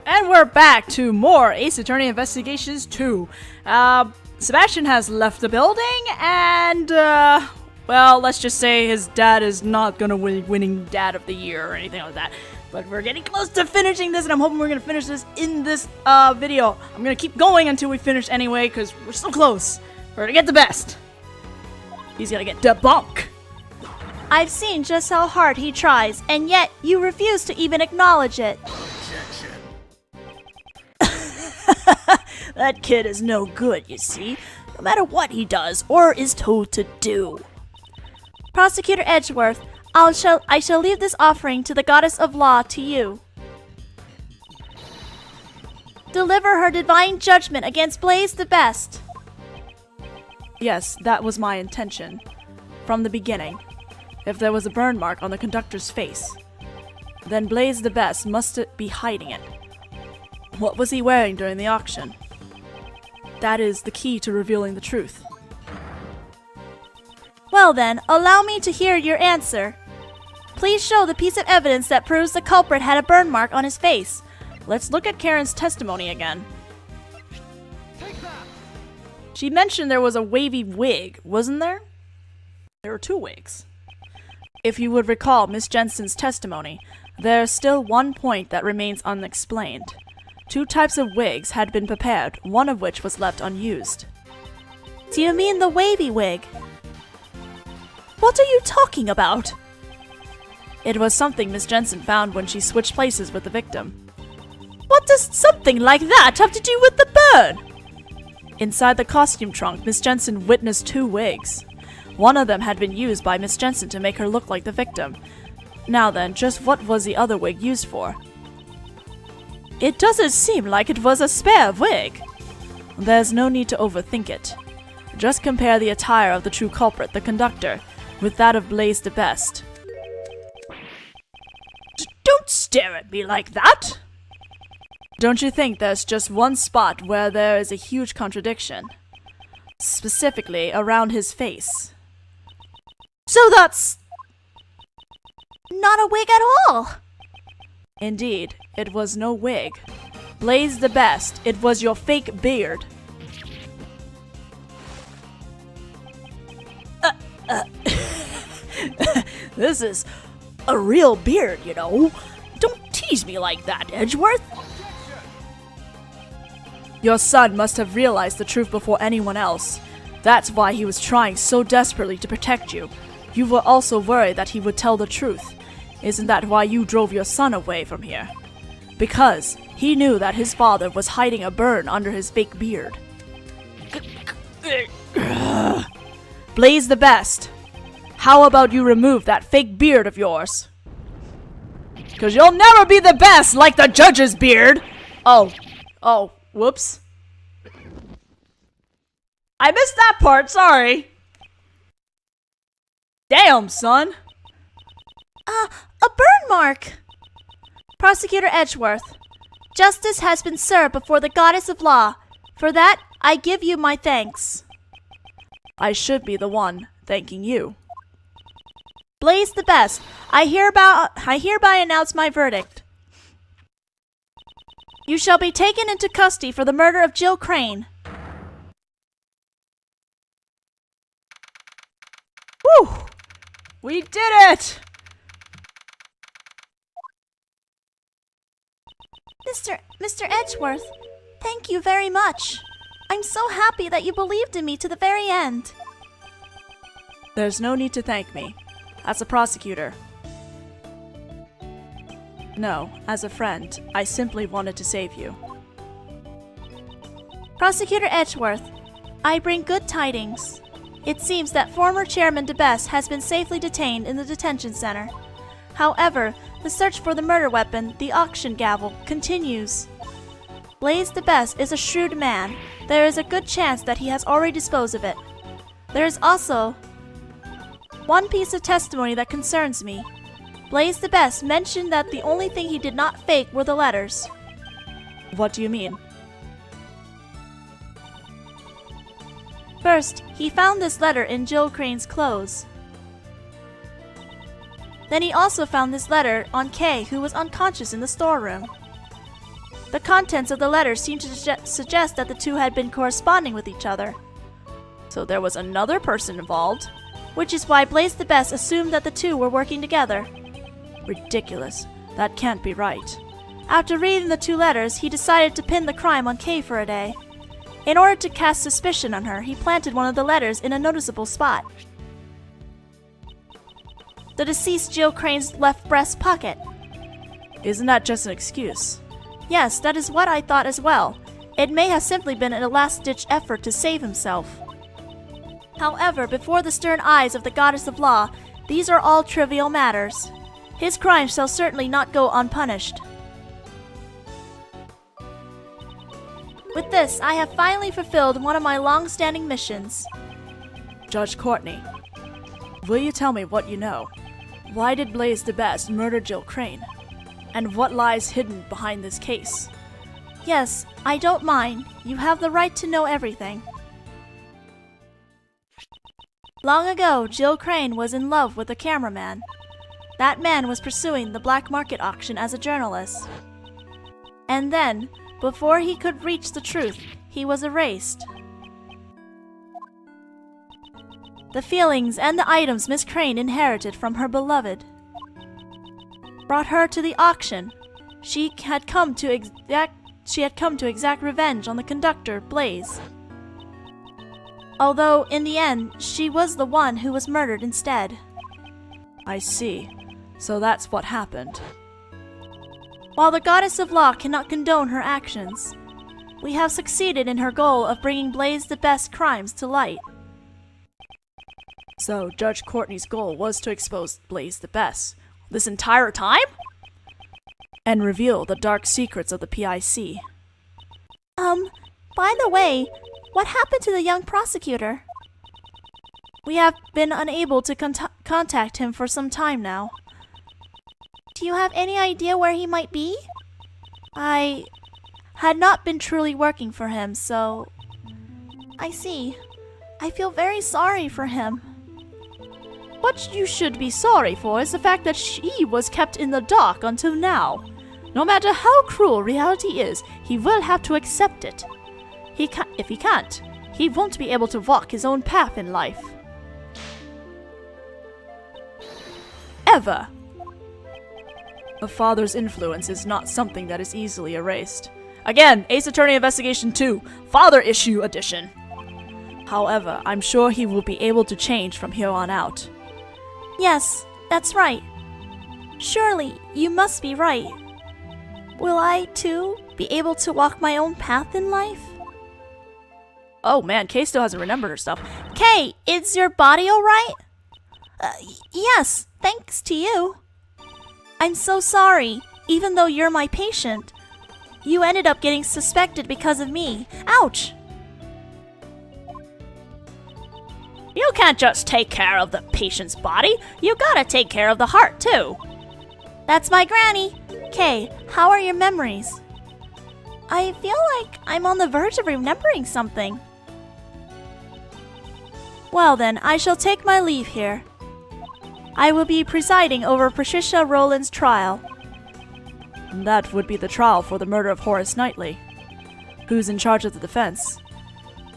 And we're back to more Ace Attorney Investigations 2. Sebastian has left the building, and, well, let's just say his dad is not gonna win winning Dad of the Year or anything like that. But we're getting close to finishing this, and I'm hoping we're gonna finish this in this, video. I'm gonna keep going until we finish anyway, because we're so close. We're gonna get the best. He's gonna get debunked. I've seen just how hard he tries, and yet you refuse to even acknowledge it. That kid is no good, you see, no matter what he does or is told to do. Prosecutor Edgeworth, I shall leave this offering to the goddess of law to you. Deliver her divine judgment against Blaze the Best. Yes, that was my intention. From the beginning. If there was a burn mark on the conductor's face, then Blaze the Best must be hiding it. What was he wearing during the auction? That is the key to revealing the truth. Well then, allow me to hear your answer. Please show the piece of evidence that proves the culprit had a burn mark on his face. Let's look at Karen's testimony again. She mentioned there was a wavy wig, wasn't there? There were two wigs. If you would recall Miss Jensen's testimony, there is still one point that remains unexplained. Two types of wigs had been prepared, one of which was left unused. Do you mean the wavy wig? What are you talking about? It was something Miss Jensen found when she switched places with the victim. What does something like that have to do with the burn? Inside the costume trunk, Miss Jensen witnessed two wigs. One of them had been used by Miss Jensen to make her look like the victim. Now then, just what was the other wig used for? It doesn't seem like it was a spare wig. There's no need to overthink it. Just compare the attire of the true culprit, the conductor, with that of Blaze the Best. Don't stare at me like that! Don't you think there's just one spot where there is a huge contradiction? Specifically around his face. So that's not a wig at all! Indeed, it was no wig. Blaze the Best, it was your fake beard. This is a real beard, you know. Don't tease me like that, Edgeworth. Your son must have realized the truth before anyone else. That's why he was trying so desperately to protect you. You were also worried that he would tell the truth. Isn't that why you drove your son away from here? Because he knew that his father was hiding a burn under his fake beard. Blaze the Best. How about you remove that fake beard of yours? Because you'll never be the best like the judge's beard! Oh, whoops. I missed that part, sorry. Damn, son. A burn mark! Prosecutor Edgeworth, justice has been served before the goddess of law. For that, I give you my thanks. I should be the one thanking you. Blaze the Best, I hereby announce my verdict. You shall be taken into custody for the murder of Jill Crane. Whew! We did it! Mr. Edgeworth, thank you very much. I'm so happy that you believed in me to the very end. There's no need to thank me. As a prosecutor. No, as a friend, I simply wanted to save you. Prosecutor Edgeworth, I bring good tidings. It seems that former Chairman DeBest has been safely detained in the detention center. However, the search for the murder weapon, the auction gavel, continues. Blaze the Best is a shrewd man. There is a good chance that he has already disposed of it. There is also one piece of testimony that concerns me. Blaze the Best mentioned that the only thing he did not fake were the letters. What do you mean? First, he found this letter in Jill Crane's clothes. Then he also found this letter on Kay, who was unconscious in the storeroom. The contents of the letters seemed to suggest that the two had been corresponding with each other. So there was another person involved. Which is why Blaze the Best assumed that the two were working together. Ridiculous. That can't be right. After reading the two letters, he decided to pin the crime on Kay for a day. In order to cast suspicion on her, he planted one of the letters in a noticeable spot. The deceased Jill Crane's left breast pocket. Isn't that just an excuse? Yes, that is what I thought as well. It may have simply been a last-ditch effort to save himself. However, before the stern eyes of the Goddess of Law, these are all trivial matters. His crimes shall certainly not go unpunished. With this, I have finally fulfilled one of my long-standing missions. Judge Courtney, will you tell me what you know? Why did Blaze the Best murder Jill Crane? And what lies hidden behind this case? Yes, I don't mind. You have the right to know everything. Long ago, Jill Crane was in love with a cameraman. That man was pursuing the black market auction as a journalist. And then, before he could reach the truth, he was erased. The feelings and the items Miss Crane inherited from her beloved brought her to the auction. She had come to exact revenge on the conductor, Blaze. Although, in the end, she was the one who was murdered instead. I see. So that's what happened. While the Goddess of Law cannot condone her actions, we have succeeded in her goal of bringing Blaze the Best crimes to light. So Judge Courtney's goal was to expose Blaze the Best this entire time? And reveal the dark secrets of the PIC. By the way, what happened to the young prosecutor? We have been unable to contact him for some time now. Do you have any idea where he might be? I had not been truly working for him, so... I see. I feel very sorry for him. What you should be sorry for is the fact that he was kept in the dark until now. No matter how cruel reality is, he will have to accept it. If he can't, he won't be able to walk his own path in life. Ever. A father's influence is not something that is easily erased. Again, Ace Attorney Investigation 2, Father Issue Edition. However, I'm sure he will be able to change from here on out. Yes, that's right. Surely, you must be right. Will I, too, be able to walk my own path in life? Oh man, Kay still hasn't remembered her stuff. Kay, is your body alright? Yes, thanks to you. I'm so sorry, even though you're my patient. You ended up getting suspected because of me. Ouch! You can't just take care of the patient's body. You gotta take care of the heart, too. That's my granny. Kay, how are your memories? I feel like I'm on the verge of remembering something. Well then, I shall take my leave here. I will be presiding over Patricia Rowland's trial. That would be the trial for the murder of Horace Knightley. Who's in charge of the defense?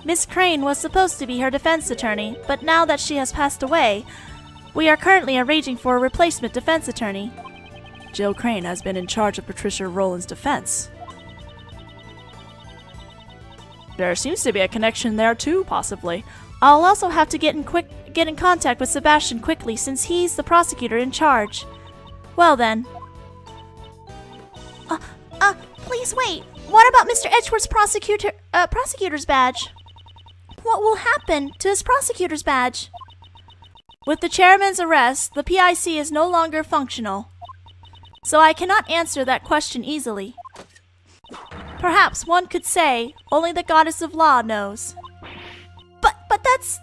Miss Crane was supposed to be her defense attorney, but now that she has passed away, we are currently arranging for a replacement defense attorney. Jill Crane has been in charge of Patricia Rowland's defense. There seems to be a connection there too, possibly. I'll also have to get in contact with Sebastian quickly since he's the prosecutor in charge. Well then. Please wait. What about Mr. Edgeworth's prosecutor's badge? What will happen to his prosecutor's badge? With the chairman's arrest, the PIC is no longer functional. So I cannot answer that question easily. Perhaps one could say only the Goddess of Law knows. But that's...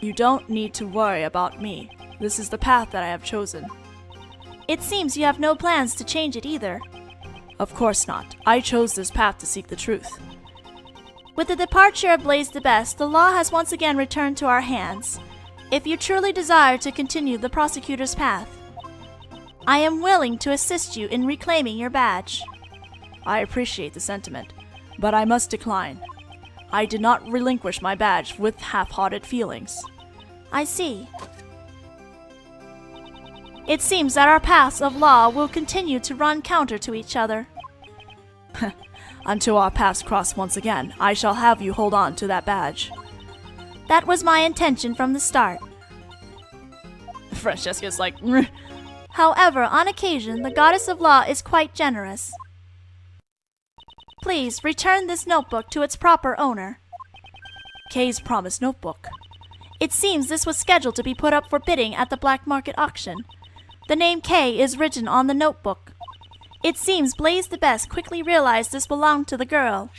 You don't need to worry about me. This is the path that I have chosen. It seems you have no plans to change it either. Of course not. I chose this path to seek the truth. With the departure of Blaze the Best, the law has once again returned to our hands. If you truly desire to continue the prosecutor's path, I am willing to assist you in reclaiming your badge. I appreciate the sentiment, but I must decline. I did not relinquish my badge with half-hearted feelings. I see. It seems that our paths of law will continue to run counter to each other. Until our paths cross once again, I shall have you hold on to that badge. That was my intention from the start. Francesca's like, However, on occasion, the goddess of law is quite generous. Please return this notebook to its proper owner. Kay's promised notebook. It seems this was scheduled to be put up for bidding at the black market auction. The name Kay is written on the notebook. It seems Blaze the Best quickly realized this belonged to the girl,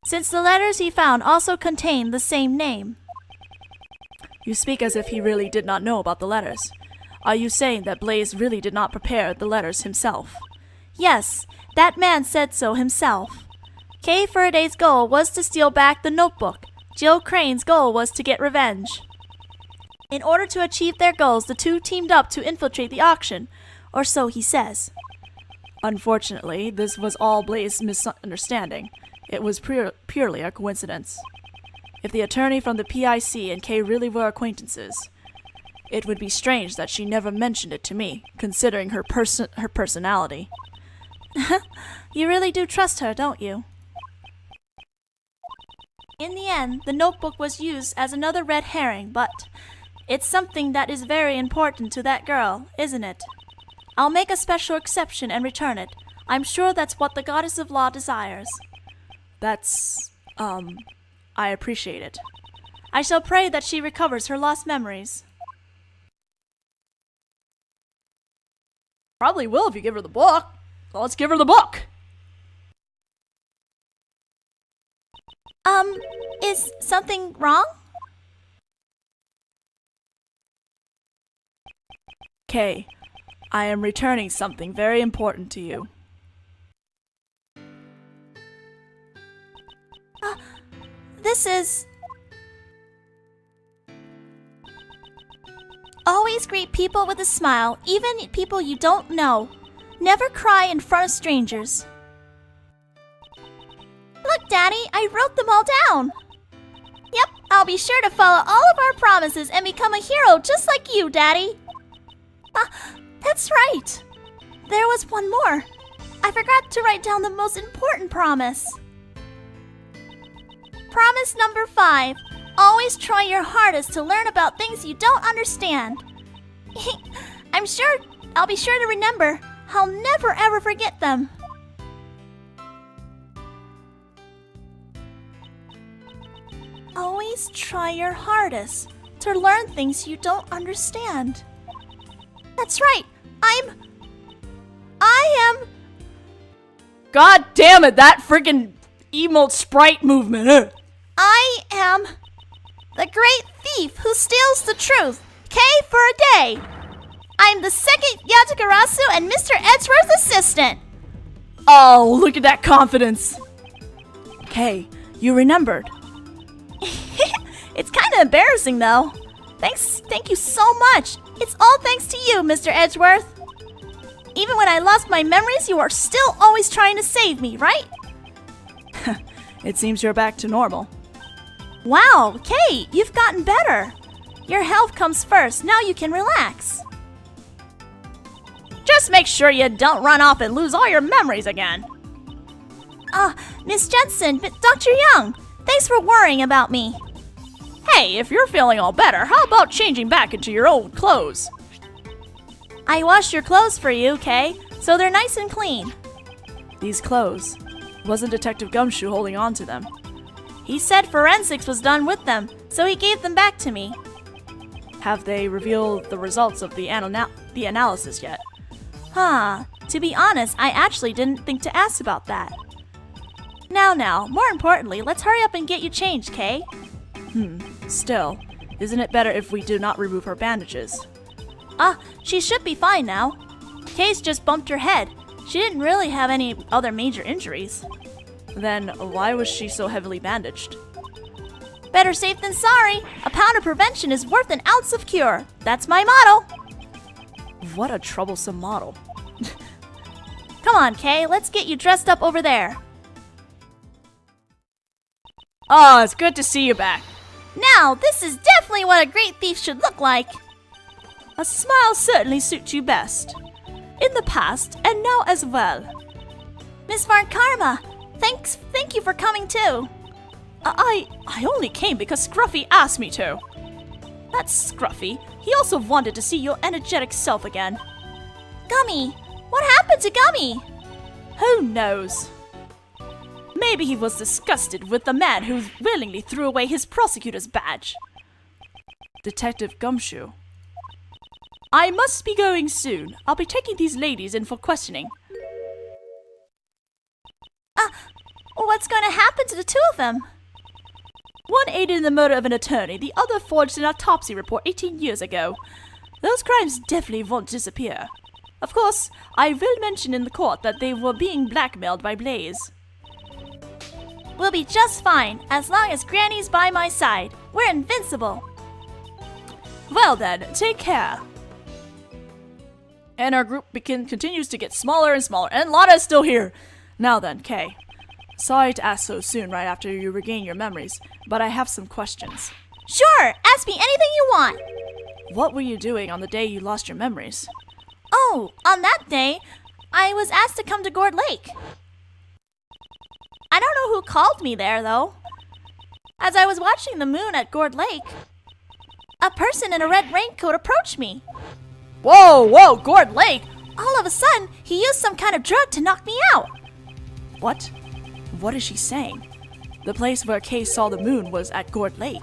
since the letters he found also contained the same name. You speak as if he really did not know about the letters. Are you saying that Blaze really did not prepare the letters himself? Yes, that man said so himself. Kay Faraday's goal was to steal back the notebook. Jill Crane's goal was to get revenge. In order to achieve their goals, the two teamed up to infiltrate the auction, or so he says. Unfortunately, this was all Blaze's misunderstanding. It was purely a coincidence. If the attorney from the PIC and Kay really were acquaintances, it would be strange that she never mentioned it to me, considering her personality. You really do trust her, don't you? In the end, the notebook was used as another red herring, but it's something that is very important to that girl, isn't it? I'll make a special exception and return it. I'm sure that's what the goddess of law desires. That's, I appreciate it. I shall pray that she recovers her lost memories. Probably will if you give her the book. So let's give her the book. Is something wrong? Kay, I am returning something very important to you. This is... Always greet people with a smile, even people you don't know. Never cry in front of strangers. Look, Daddy, I wrote them all down. Yep, I'll be sure to follow all of our promises and become a hero just like you, Daddy. That's right. There was one more. I forgot to write down the most important promise. Promise number 5. Always try your hardest to learn about things you don't understand. I'll be sure to remember. I'll never ever forget them. Always try your hardest to learn things you don't understand. That's right. I am... God damn it, that freaking emote sprite movement. I am the great thief who steals the truth. K for a day. I'm the second Yatagarasu and Mr. Edgeworth's assistant. Oh, look at that confidence. Kay, you remembered. It's kind of embarrassing, though. Thank you so much. It's all thanks to you, Mr. Edgeworth. Even when I lost my memories, you are still always trying to save me, right? It seems you're back to normal. Wow, Kate, you've gotten better. Your health comes first. Now you can relax. Just make sure you don't run off and lose all your memories again. Miss Jensen, Dr. Young, thanks for worrying about me. Hey, if you're feeling all better, how about changing back into your old clothes? I washed your clothes for you, Kay, so they're nice and clean. These clothes. Wasn't Detective Gumshoe holding on to them? He said forensics was done with them, so he gave them back to me. Have they revealed the results of the analysis yet? To be honest, I actually didn't think to ask about that. Now, more importantly, let's hurry up and get you changed, Kay. Still, isn't it better if we do not remove her bandages? She should be fine now. Kay's just bumped her head. She didn't really have any other major injuries. Then why was she so heavily bandaged? Better safe than sorry. A pound of prevention is worth an ounce of cure. That's my motto. What a troublesome model. Come on, Kay, let's get you dressed up over there. Oh, it's good to see you back. Now, this is definitely what a great thief should look like. A smile certainly suits you best. In the past, and now as well. Miss Karma, thank you for coming too. I only came because Scruffy asked me to. That's Scruffy. He also wanted to see your energetic self again. Gummy, what happened to Gummy? Who knows? Maybe he was disgusted with the man who willingly threw away his prosecutor's badge. Detective Gumshoe. I must be going soon. I'll be taking these ladies in for questioning. What's going to happen to the two of them? One aided in the murder of an attorney, the other forged an autopsy report 18 years ago. Those crimes definitely won't disappear. Of course, I will mention in the court that they were being blackmailed by Blaze. We'll be just fine, as long as Granny's by my side. We're invincible. Well then, take care. And our group continues to get smaller and smaller, and Lotta's still here. Now then, Kay. Sorry to ask so soon right after you regain your memories, but I have some questions. Sure, ask me anything you want. What were you doing on the day you lost your memories? Oh, on that day, I was asked to come to Gourd Lake. I don't know who called me there, though. As I was watching the moon at Gourd Lake, a person in a red raincoat approached me. Whoa, Gourd Lake! All of a sudden, he used some kind of drug to knock me out. What? What is she saying? The place where Kay saw the moon was at Gourd Lake.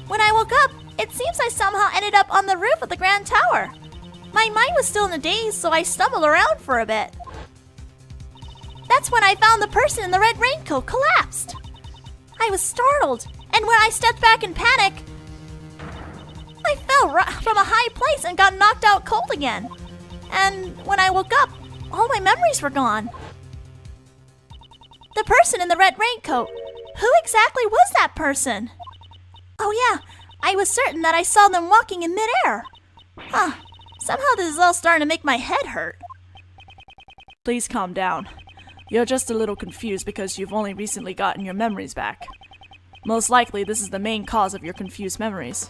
When I woke up, it seems I somehow ended up on the roof of the Grand Tower. My mind was still in a daze, so I stumbled around for a bit. That's when I found the person in the red raincoat collapsed. I was startled, and when I stepped back in panic, I fell from a high place and got knocked out cold again. And when I woke up, all my memories were gone. The person in the red raincoat, who exactly was that person? Oh yeah, I was certain that I saw them walking in midair. Somehow this is all starting to make my head hurt. Please calm down. You're just a little confused because you've only recently gotten your memories back. Most likely, this is the main cause of your confused memories.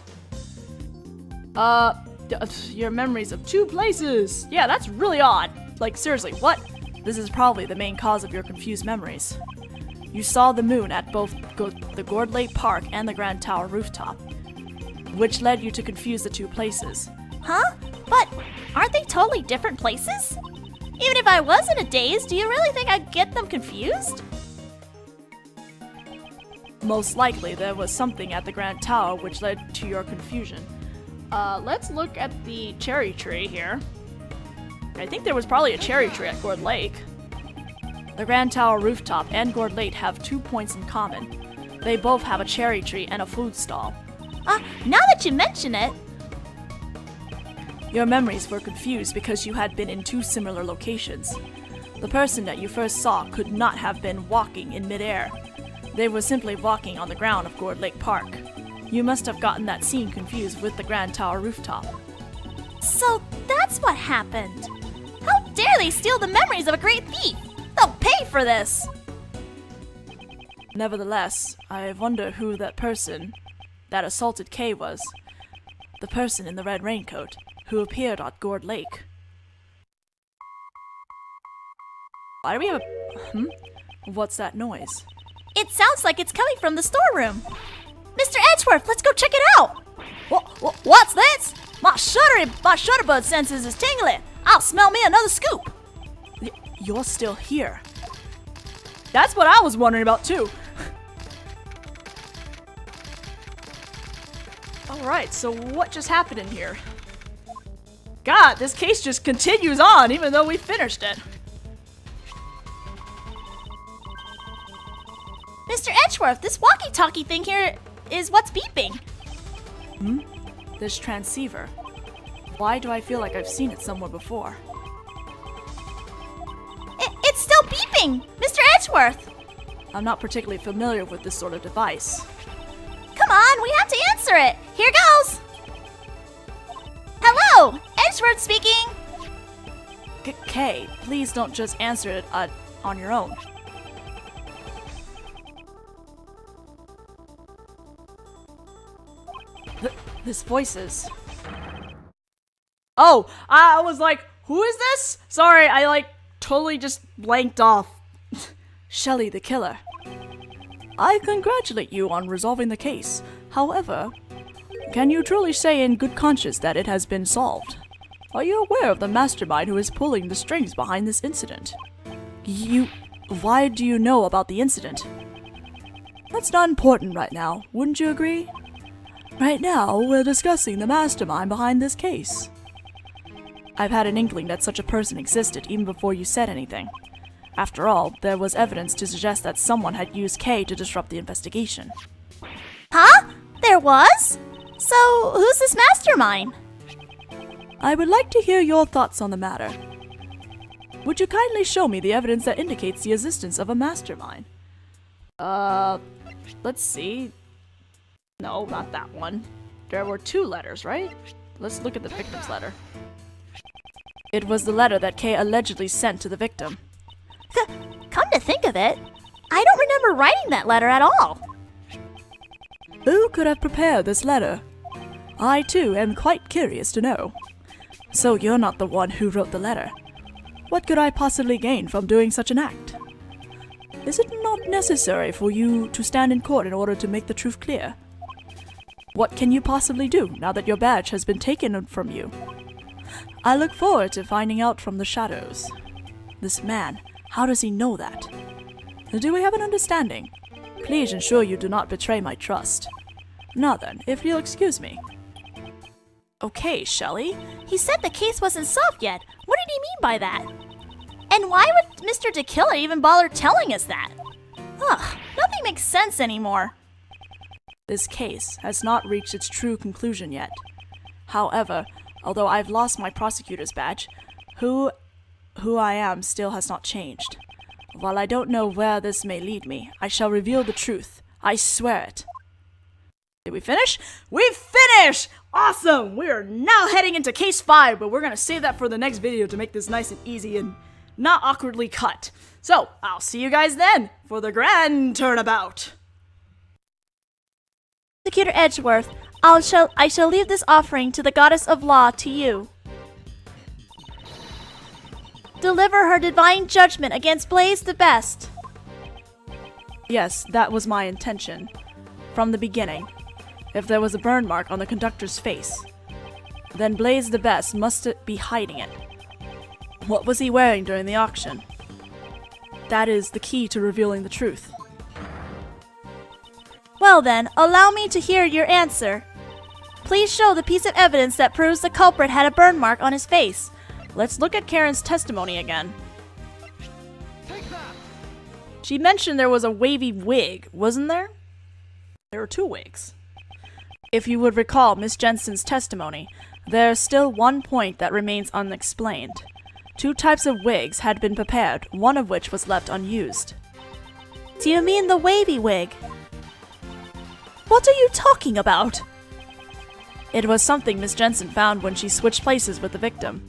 Your memories of two places! Yeah, that's really odd. Like, seriously, what? This is probably the main cause of your confused memories. You saw the moon at both the Gourd Lake Park and the Grand Tower rooftop, which led you to confuse the two places. Huh? But aren't they totally different places? Even if I was in a daze, do you really think I'd get them confused? Most likely, there was something at the Grand Tower which led to your confusion. Let's look at the cherry tree here. I think there was probably a cherry tree at Gourd Lake. The Grand Tower rooftop and Gourd Lake have 2 points in common. They both have a cherry tree and a food stall. Now that you mention it... Your memories were confused because you had been in 2 similar locations. The person that you first saw could not have been walking in midair. They were simply walking on the ground of Gourd Lake Park. You must have gotten that scene confused with the Grand Tower rooftop. So that's what happened. How dare they steal the memories of a great thief? They'll pay for this! Nevertheless, I wonder who that person that assaulted Kay was. The person in the red raincoat who appeared at Gourd Lake. Why do we have a... What's that noise? It sounds like it's coming from the storeroom. Mr. Edgeworth, let's go check it out! What's this? My shutterbud senses is tingling. I'll smell me another scoop. You're still here. That's what I was wondering about too. Alright, so what just happened in here? God, this case just continues on even though we finished it. Mr. Edgeworth, this walkie-talkie thing here is what's beeping. This transceiver. Why do I feel like I've seen it somewhere before? It's still beeping! Mr. Edgeworth! I'm not particularly familiar with this sort of device. Come on, we have to answer it! Here goes! Hello! Edgeworth speaking! Kay, please don't just answer it on your own. This voices. Oh, I was like, who is this? Sorry, I like totally just blanked off. Shelly the killer. I congratulate you on resolving the case. However, can you truly say in good conscience that it has been solved? Are you aware of the mastermind who is pulling the strings behind this incident? Why do you know about the incident? That's not important right now, wouldn't you agree? Right now, we're discussing the mastermind behind this case. I've had an inkling that such a person existed even before you said anything. After all, there was evidence to suggest that someone had used Kay to disrupt the investigation. Huh? There was? So, who's this mastermind? I would like to hear your thoughts on the matter. Would you kindly show me the evidence that indicates the existence of a mastermind? Let's see. No, not that one. There were 2 letters, right? Let's look at the victim's letter. It was the letter that Kay allegedly sent to the victim. Come to think of it, I don't remember writing that letter at all. Who could have prepared this letter? I, too, am quite curious to know. So you're not the one who wrote the letter. What could I possibly gain from doing such an act? Is it not necessary for you to stand in court in order to make the truth clear? What can you possibly do now that your badge has been taken from you? I look forward to finding out from the shadows. This man, how does he know that? Do we have an understanding? Please ensure you do not betray my trust. Now then, if you'll excuse me. Okay, Shelly. He said the case wasn't solved yet. What did he mean by that? And why would Mr. DeKiller even bother telling us that? Ugh, nothing makes sense anymore. This case has not reached its true conclusion yet. However, although I've lost my prosecutor's badge, who I am still has not changed. While I don't know where this may lead me, I shall reveal the truth. I swear it. Did we finish? We finished! Awesome! We are now heading into case 5, but we're gonna save that for the next video to make this nice and easy and not awkwardly cut. So, I'll see you guys then for the grand turnabout. Prosecutor Edgeworth, I shall leave this offering to the goddess of law to you. Deliver her divine judgment against Blaze the Best. Yes, that was my intention. From the beginning. If there was a burn mark on the conductor's face, then Blaze the Best must be hiding it. What was he wearing during the auction? That is the key to revealing the truth. Well then, allow me to hear your answer. Please show the piece of evidence that proves the culprit had a burn mark on his face. Let's look at Karen's testimony again. She mentioned there was a wavy wig, wasn't there? There were 2 wigs. If you would recall Miss Jensen's testimony, there is still one point that remains unexplained. 2 types of wigs had been prepared, one of which was left unused. Do you mean the wavy wig? What are you talking about? It was something Miss Jensen found when she switched places with the victim.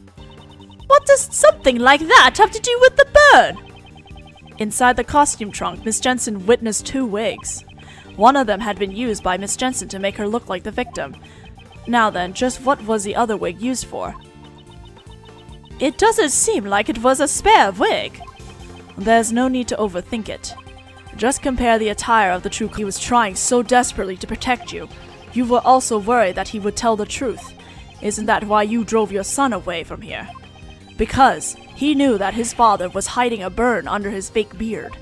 What does something like that have to do with the burn? Inside the costume trunk, Miss Jensen witnessed 2 wigs. One of them had been used by Miss Jensen to make her look like the victim. Now then, just what was the other wig used for? It doesn't seem like it was a spare wig. There's no need to overthink it. Just compare the attire of the true. He was trying so desperately to protect you. You were also worried that he would tell the truth. Isn't that why you drove your son away from here? Because he knew that his father was hiding a burn under his fake beard.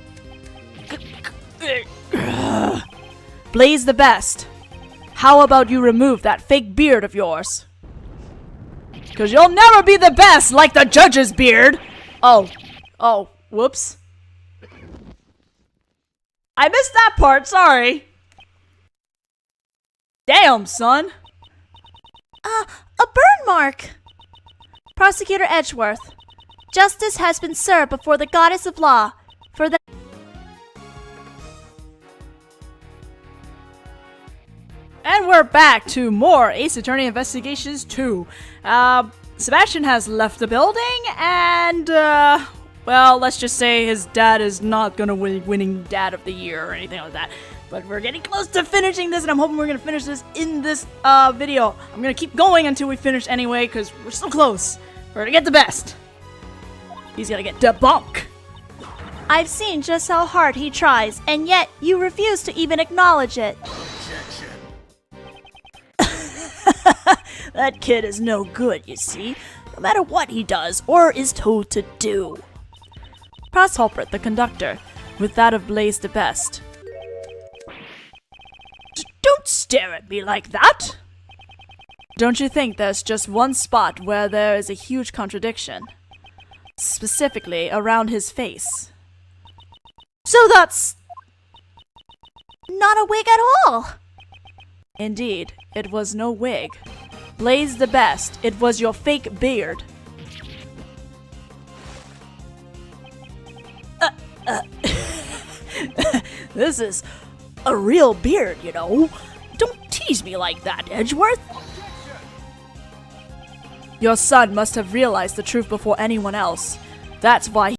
Blaze the Best. How about you remove that fake beard of yours? Because you'll never be the best like the judge's beard! Oh, whoops. I missed that part, sorry. Damn, son. A burn mark! Prosecutor Edgeworth, justice has been served before the goddess of law for the... And we're we're back to more Ace Attorney Investigations 2. Sebastian has left the building, and, well, let's just say his dad is not gonna win winning Dad of the Year or anything like that. But we're getting close to finishing this, and I'm hoping we're gonna finish this in this, video. I'm gonna keep going until we finish anyway, because we're so close. We're gonna get the best. He's gonna get debunked. I've seen just how hard he tries, and yet you refuse to even acknowledge it. That kid is no good, you see, no matter what he does or is told to do. Press Hulpert, the conductor, with that of Blaze the Best. Don't stare at me like that! Don't you think there's just one spot where there is a huge contradiction? Specifically around his face. So that's not a wig at all. Indeed, it was no wig. Blaze the Best, it was your fake beard. This is a real beard, you know. Don't tease me like that, Edgeworth. Your son must have realized the truth before anyone else. That's why